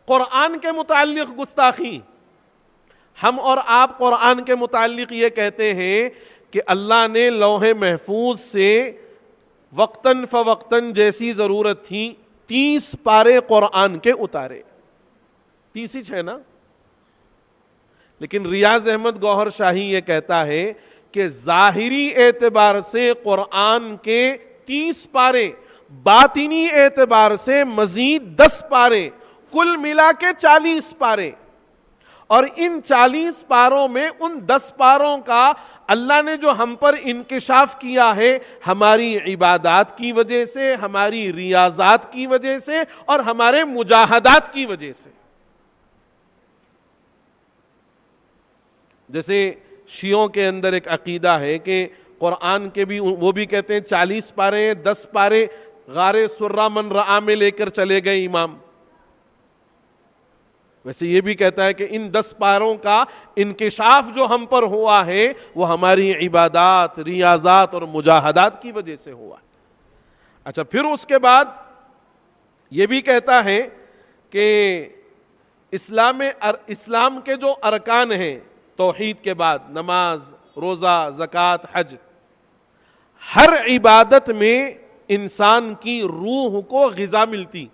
Speaker 1: قرآن کے متعلق گستاخی. ہم اور آپ قرآن کے متعلق یہ کہتے ہیں کہ اللہ نے لوح محفوظ سے وقتاً فوقتاً جیسی ضرورت تھی 30 پارے قرآن کے اتارے. 30 ہے نا. لیکن ریاض احمد گوہر شاہی یہ کہتا ہے کہ ظاہری اعتبار سے قرآن کے 30 پارے، باطنی اعتبار سے مزید 10 پارے، کل ملا کے 40 پارے. اور ان 40 پاروں میں ان 10 پاروں کا اللہ نے جو ہم پر انکشاف کیا ہے ہماری عبادات کی وجہ سے، ہماری ریاضات کی وجہ سے اور ہمارے مجاہدات کی وجہ سے. جیسے شیعوں کے اندر ایک عقیدہ ہے کہ قرآن کے بھی وہ بھی کہتے ہیں 40 پارے 10 پارے غار سرہ من رعا میں لے کر چلے گئے امام. ویسے یہ بھی کہتا ہے کہ ان 10 پاروں کا انکشاف جو ہم پر ہوا ہے وہ ہماری عبادات، ریاضات اور مجاہدات کی وجہ سے ہوا. اچھا، پھر اس کے بعد یہ بھی کہتا ہے کہ اسلام کے جو ارکان ہیں توحید کے بعد، نماز، روزہ، زکوٰۃ، حج، ہر عبادت میں انسان کی روح کو غذا ملتی.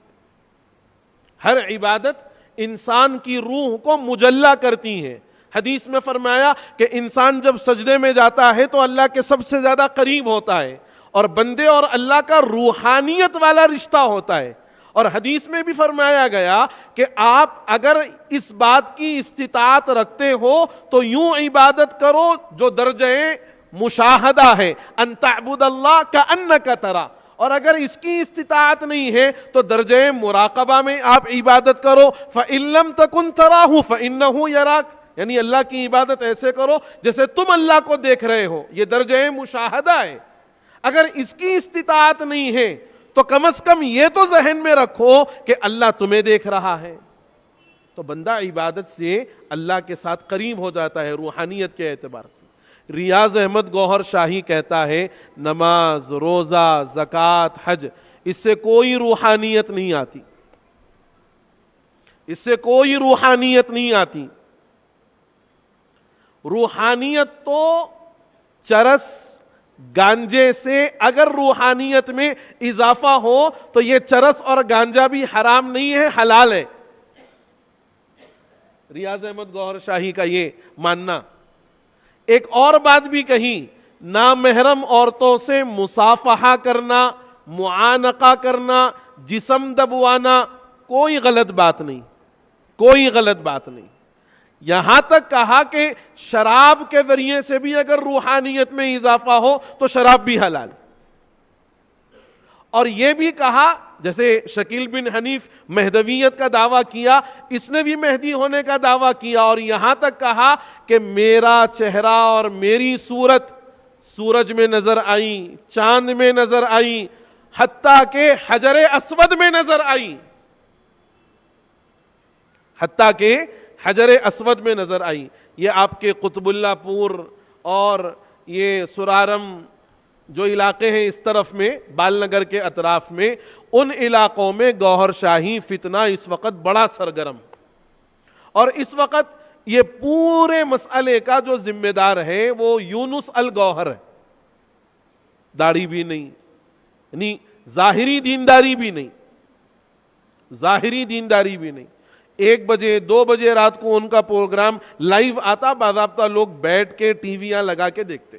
Speaker 1: ہر عبادت انسان کی روح کو مجلہ کرتی ہیں. حدیث میں فرمایا کہ انسان جب سجدے میں جاتا ہے تو اللہ کے سب سے زیادہ قریب ہوتا ہے اور بندے اور اللہ کا روحانیت والا رشتہ ہوتا ہے. اور حدیث میں بھی فرمایا گیا کہ آپ اگر اس بات کی استطاعت رکھتے ہو تو یوں عبادت کرو جو درجہ مشاہدہ ہے، ان تعبد اللہ کأنک ترا. اور اگر اس کی استطاعت نہیں ہے تو درجہ مراقبہ میں آپ عبادت کرو. فَإِن لَمْ تَكُنْ تَرَاهُ فَإِنَّهُ يَرَاكَ. یعنی اللہ کی عبادت ایسے کرو جیسے تم اللہ کو دیکھ رہے ہو. یہ درجہ مشاہدہ ہے. اگر اس کی استطاعت نہیں ہے تو کم از کم یہ تو ذہن میں رکھو کہ اللہ تمہیں دیکھ رہا ہے. تو بندہ عبادت سے اللہ کے ساتھ قریب ہو جاتا ہے روحانیت کے اعتبار سے. ریاض احمد گوہر شاہی کہتا ہے نماز، روزہ، زکوٰۃ، حج، اس سے کوئی روحانیت نہیں آتی. اس سے کوئی روحانیت نہیں آتی. روحانیت تو چرس، گانجے سے اگر روحانیت میں اضافہ ہو تو یہ چرس اور گانجا بھی حرام نہیں ہے، حلال ہے. ریاض احمد گوہر شاہی کا یہ ماننا. ایک اور بات بھی کہی، نامحرم عورتوں سے مصافحہ کرنا، معانقہ کرنا، جسم دبوانا کوئی غلط بات نہیں، کوئی غلط بات نہیں. یہاں تک کہا کہ شراب کے ذریعے سے بھی اگر روحانیت میں اضافہ ہو تو شراب بھی حلال. اور یہ بھی کہا، جیسے شکیل بن حنیف مہدویت کا دعویٰ کیا، اس نے بھی مہدی ہونے کا دعویٰ کیا. اور یہاں تک کہا کہ میرا چہرہ اور میری صورت سورج میں نظر آئی، چاند میں نظر آئی، حتیٰ کہ حجر اسود میں نظر آئی. حتیٰ کہ حجر اسود میں نظر آئی. یہ آپ کے قطب اللہ پور اور یہ سرارم جو علاقے ہیں اس طرف میں، بال نگر کے اطراف میں، ان علاقوں میں گوہر شاہی فتنہ اس وقت بڑا سرگرم. اور اس وقت یہ پورے مسئلے کا جو ذمہ دار ہے وہ یونس الگوہر ہے. داڑھی بھی نہیں، یعنی ظاہری دینداری بھی نہیں، ظاہری دینداری بھی نہیں. 1 بجے 2 بجے رات کو ان کا پروگرام لائیو آتا، باضابطہ لوگ بیٹھ کے ٹی ویاں لگا کے دیکھتے.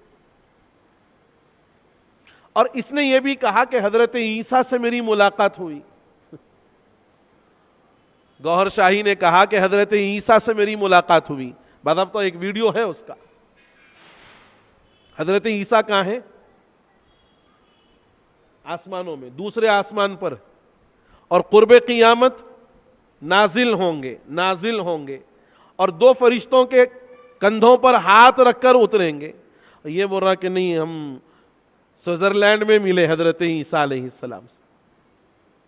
Speaker 1: اور اس نے یہ بھی کہا کہ حضرت عیسیٰ سے میری ملاقات ہوئی. گوہر شاہی نے کہا کہ حضرت عیسیٰ سے میری ملاقات ہوئی، باضابطہ ایک ویڈیو ہے اس کا. حضرت عیسیٰ کہاں ہیں؟ آسمانوں میں، دوسرے آسمان پر، اور قرب قیامت نازل ہوں گے اور دو فرشتوں کے کندھوں پر ہاتھ رکھ کر اتریں گے. یہ بول رہا کہ نہیں ہم سوئٹزرلینڈ میں ملے حضرت عیسیٰ علیہ السلام سے.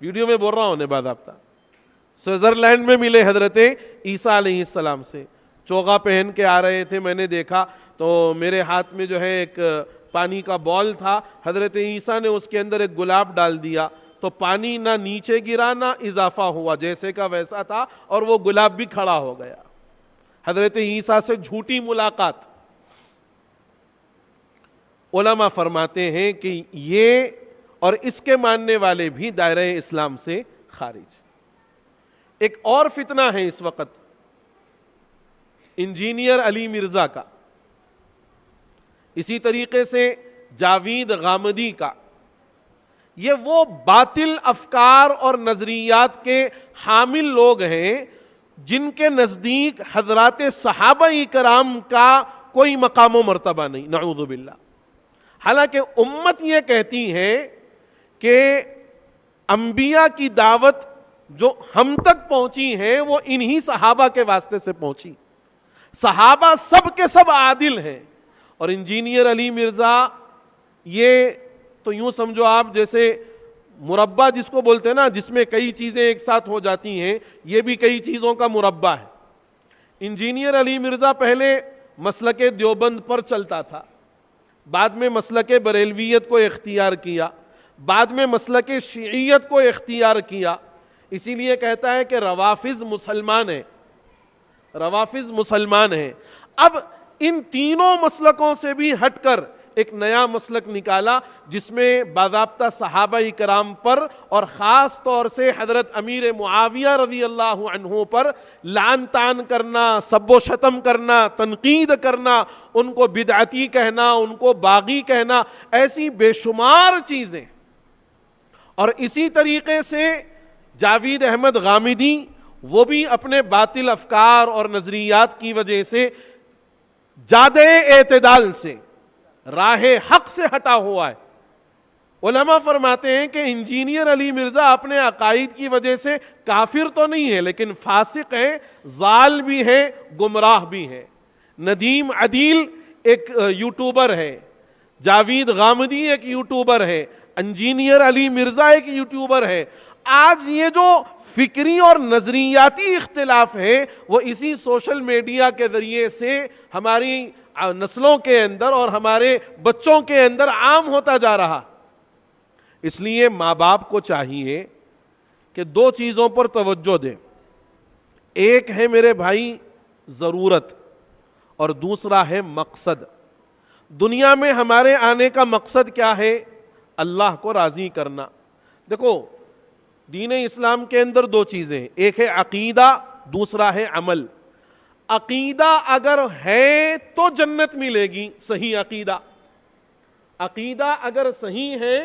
Speaker 1: ویڈیو میں بول رہا ہوں باضابطہ سوئٹزرلینڈ میں ملے حضرت عیسیٰ علیہ السلام سے. چوغا پہن کے آ رہے تھے، میں نے دیکھا تو میرے ہاتھ میں جو ہے ایک پانی کا بال تھا، حضرت عیسیٰ نے اس کے اندر ایک گلاب ڈال دیا تو پانی نہ نیچے گرا نہ اضافہ ہوا، جیسے کا ویسا تھا، اور وہ گلاب بھی کھڑا ہو گیا. حضرت عیسیٰ سے جھوٹی ملاقات. علماء فرماتے ہیں کہ یہ اور اس کے ماننے والے بھی دائرہ اسلام سے خارج. ایک اور فتنہ ہے اس وقت انجینئر علی مرزا کا، اسی طریقے سے جاوید غامدی کا. یہ وہ باطل افکار اور نظریات کے حامل لوگ ہیں جن کے نزدیک حضرات صحابہ کرام کا کوئی مقام و مرتبہ نہیں، نعوذ باللہ. حالانکہ امت یہ کہتی ہے کہ انبیاء کی دعوت جو ہم تک پہنچی ہے وہ انہی صحابہ کے واسطے سے پہنچی. صحابہ سب کے سب عادل ہیں. اور انجینئر علی مرزا یہ تو یوں سمجھو آپ جیسے مربع جس کو بولتے ہیں نا، جس میں کئی چیزیں ایک ساتھ ہو جاتی ہیں، یہ بھی کئی چیزوں کا مربع ہے. انجینئر علی مرزا پہلے مسلک دیوبند پر چلتا تھا، بعد میں مسلک بریلویت کو اختیار کیا، بعد میں مسلک شیعیت کو اختیار کیا. اسی لیے کہتا ہے کہ روافض مسلمان ہیں. اب ان تینوں مسلکوں سے بھی ہٹ کر ایک نیا مسلک نکالا جس میں باضابطہ صحابہ کرام پر اور خاص طور سے حضرت امیر معاویہ رضی اللہ عنہ پر لعن طعن کرنا، سب و شتم کرنا، تنقید کرنا، ان کو بدعتی کہنا، ان کو باغی کہنا، ایسی بے شمار چیزیں. اور اسی طریقے سے جاوید احمد غامدی، وہ بھی اپنے باطل افکار اور نظریات کی وجہ سے جادے اعتدال سے، راہ حق سے ہٹا ہوا ہے. علماء فرماتے ہیں کہ انجینئر علی مرزا اپنے عقائد کی وجہ سے کافر تو نہیں ہے لیکن فاسق ہے، ضال بھی ہے، گمراہ بھی ہے. ندیم عدیل ایک یوٹیوبر ہے، جاوید غامدی ایک یوٹیوبر ہے، انجینئر علی مرزا ایک یوٹیوبر ہے. آج یہ جو فکری اور نظریاتی اختلاف ہے وہ اسی سوشل میڈیا کے ذریعے سے ہماری نسلوں کے اندر اور ہمارے بچوں کے اندر عام ہوتا جا رہا. اس لیے ماں باپ کو چاہیے کہ دو چیزوں پر توجہ دیں. ایک ہے میرے بھائی ضرورت اور دوسرا ہے مقصد. دنیا میں ہمارے آنے کا مقصد کیا ہے؟ اللہ کو راضی کرنا. دیکھو دین اسلام کے اندر دو چیزیں ہیں، ایک ہے عقیدہ، دوسرا ہے عمل. عقیدہ اگر ہے تو جنت ملے گی، صحیح عقیدہ. عقیدہ اگر صحیح ہے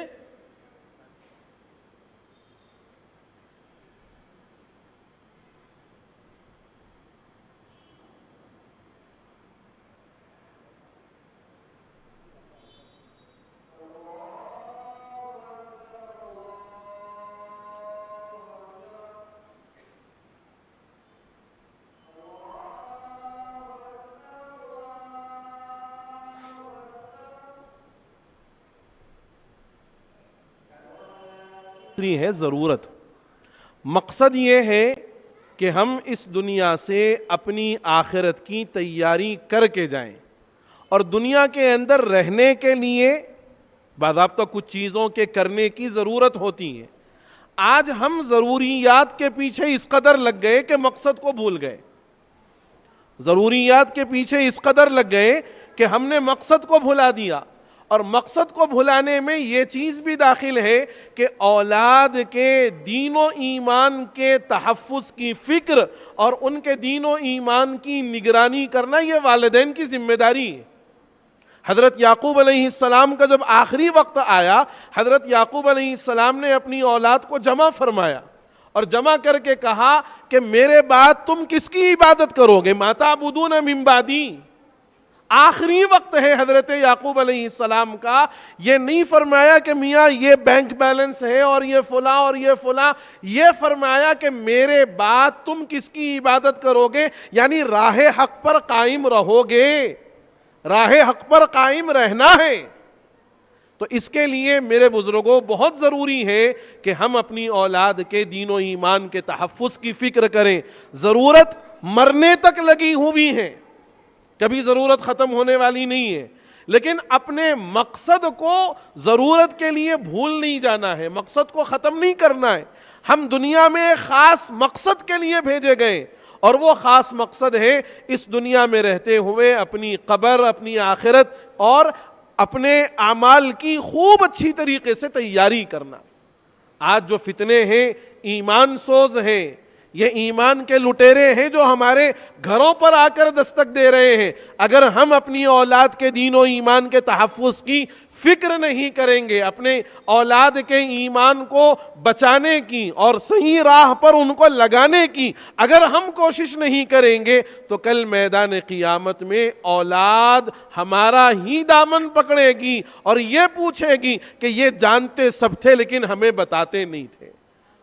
Speaker 1: ہے ضرورت. مقصد یہ ہے کہ ہم اس دنیا سے اپنی آخرت کی تیاری کر کے جائیں اور دنیا کے اندر رہنے کے لیے باضابطہ کچھ چیزوں کے کرنے کی ضرورت ہوتی ہے. آج ہم ضروریات کے پیچھے اس قدر لگ گئے کہ مقصد کو بھول گئے. ضروریات کے پیچھے اس قدر لگ گئے کہ ہم نے مقصد کو بھلا دیا. اور مقصد کو بھلانے میں یہ چیز بھی داخل ہے کہ اولاد کے دین و ایمان کے تحفظ کی فکر اور ان کے دین و ایمان کی نگرانی کرنا یہ والدین کی ذمہ داری ہے. حضرت یعقوب علیہ السلام کا جب آخری وقت آیا، حضرت یعقوب علیہ السلام نے اپنی اولاد کو جمع فرمایا اور جمع کر کے کہا کہ میرے بعد تم کس کی عبادت کرو گے؟ ما تعبدون من بعدی. آخری وقت ہے حضرت یعقوب علیہ السلام کا. یہ نہیں فرمایا کہ میاں یہ بینک بیلنس ہے اور یہ فلاں اور یہ فلاں. یہ فرمایا کہ میرے بعد تم کس کی عبادت کرو گے، یعنی راہ حق پر قائم رہو گے، راہ حق پر قائم رہنا ہے. تو اس کے لیے میرے بزرگوں بہت ضروری ہے کہ ہم اپنی اولاد کے دین و ایمان کے تحفظ کی فکر کریں. ضرورت مرنے تک لگی ہوئی ہے، کبھی ضرورت ختم ہونے والی نہیں ہے، لیکن اپنے مقصد کو ضرورت کے لیے بھول نہیں جانا ہے، مقصد کو ختم نہیں کرنا ہے. ہم دنیا میں ایک خاص مقصد کے لیے بھیجے گئے، اور وہ خاص مقصد ہے اس دنیا میں رہتے ہوئے اپنی قبر، اپنی آخرت اور اپنے اعمال کی خوب اچھی طریقے سے تیاری کرنا. آج جو فتنے ہیں ایمان سوز ہیں، یہ ایمان کے لٹیرے ہیں جو ہمارے گھروں پر آ کر دستک دے رہے ہیں. اگر ہم اپنی اولاد کے دین و ایمان کے تحفظ کی فکر نہیں کریں گے، اپنے اولاد کے ایمان کو بچانے کی اور صحیح راہ پر ان کو لگانے کی اگر ہم کوشش نہیں کریں گے، تو کل میدان قیامت میں اولاد ہمارا ہی دامن پکڑے گی اور یہ پوچھے گی کہ یہ جانتے سب تھے لیکن ہمیں بتاتے نہیں تھے.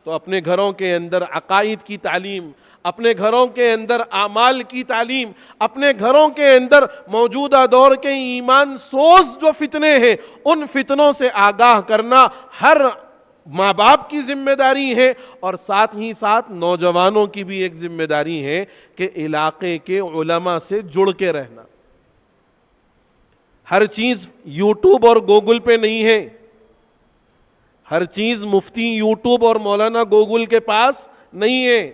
Speaker 1: تو اپنے گھروں کے اندر عقائد کی تعلیم، اپنے گھروں کے اندر اعمال کی تعلیم، اپنے گھروں کے اندر موجودہ دور کے ایمان سوز جو فتنے ہیں ان فتنوں سے آگاہ کرنا ہر ماں باپ کی ذمہ داری ہے، اور ساتھ ہی ساتھ نوجوانوں کی بھی ایک ذمہ داری ہے کہ علاقے کے علماء سے جڑ کے رہنا. ہر چیز یوٹیوب اور گوگل پہ نہیں ہے، ہر چیز مفتی یوٹیوب اور مولانا گوگل کے پاس نہیں ہے.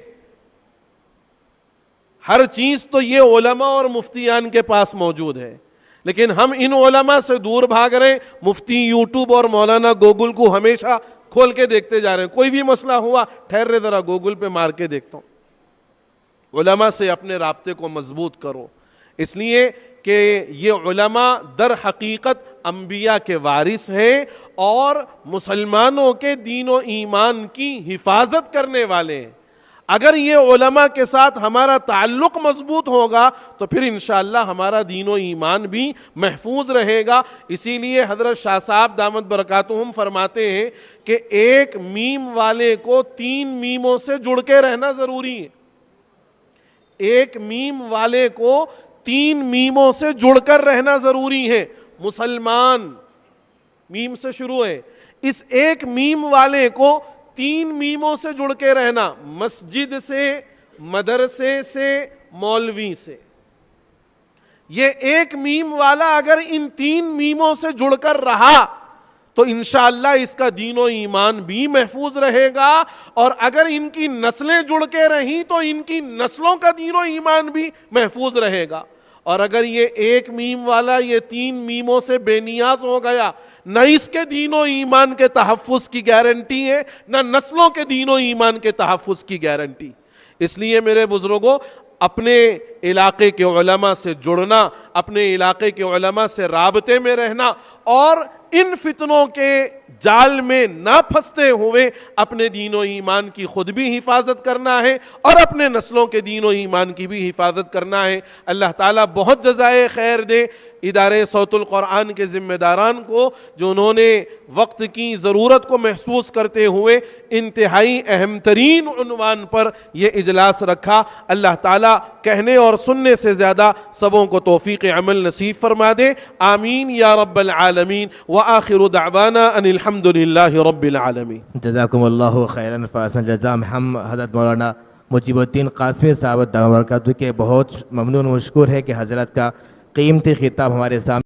Speaker 1: ہر چیز تو یہ علماء اور مفتیان کے پاس موجود ہے، لیکن ہم ان علماء سے دور بھاگ رہے ہیں، مفتی یوٹیوب اور مولانا گوگل کو ہمیشہ کھول کے دیکھتے جا رہے ہیں. کوئی بھی مسئلہ ہوا ٹھہر ذرا گوگل پہ مار کے دیکھتا ہوں. علماء سے اپنے رابطے کو مضبوط کرو، اس لیے کہ یہ علماء در حقیقت انبیاء کے وارث ہیں اور مسلمانوں کے دین و ایمان کی حفاظت کرنے والے ہیں. اگر یہ علماء کے ساتھ ہمارا تعلق مضبوط ہوگا تو پھر انشاءاللہ ہمارا دین و ایمان بھی محفوظ رہے گا. اسی لیے حضرت شاہ صاحب دامت برکاتہم فرماتے ہیں کہ ایک میم والے کو 3 میموں سے جڑ کے رہنا ضروری ہے. ایک میم والے کو 3 میموں سے جڑ کر رہنا ضروری ہے. مسلمان میم سے شروع ہے، اس ایک میم والے کو 3 میموں سے جڑ کے رہنا، مسجد سے، مدرسے سے، مولوی سے. یہ ایک میم والا اگر ان 3 میموں سے جڑ کر رہا تو انشاءاللہ اس کا دین و ایمان بھی محفوظ رہے گا، اور اگر ان کی نسلیں جڑ کے رہیں تو ان کی نسلوں کا دین و ایمان بھی محفوظ رہے گا. اور اگر یہ ایک میم والا یہ 3 میموں سے بے نیاز ہو گیا، نہ اس کے دین و ایمان کے تحفظ کی گارنٹی ہے، نہ نسلوں کے دین و ایمان کے تحفظ کی گارنٹی. اس لیے میرے بزرگوں اپنے علاقے کے علماء سے جڑنا، اپنے علاقے کے علماء سے رابطے میں رہنا اور ان فتنوں کے جال میں نہ پھنستے ہوئے اپنے دین و ایمان کی خود بھی حفاظت کرنا ہے اور اپنے نسلوں کے دین و ایمان کی بھی حفاظت کرنا ہے. اللہ تعالیٰ بہت جزائے خیر دے ادارے صوت القرآن کے ذمہ داران کو، جو انہوں نے وقت کی ضرورت کو محسوس کرتے ہوئے انتہائی اہم ترین عنوان پر یہ اجلاس رکھا. اللہ تعالیٰ کہنے اور سننے سے زیادہ سبوں کو توفیق عمل نصیب فرما دے. آمین یا رب العالمین. وآخر دعوانا ان الحمد للہ رب العالمین.
Speaker 2: جزاکم اللہ خیراً فاحسن جزا. ہم حضرت مولانا مجیب الدین قاسمی صاحب دامت برکاتہ کے بہت ممنون و مشکور ہے کہ حضرت کا قیمتی خطاب ہمارے سامنے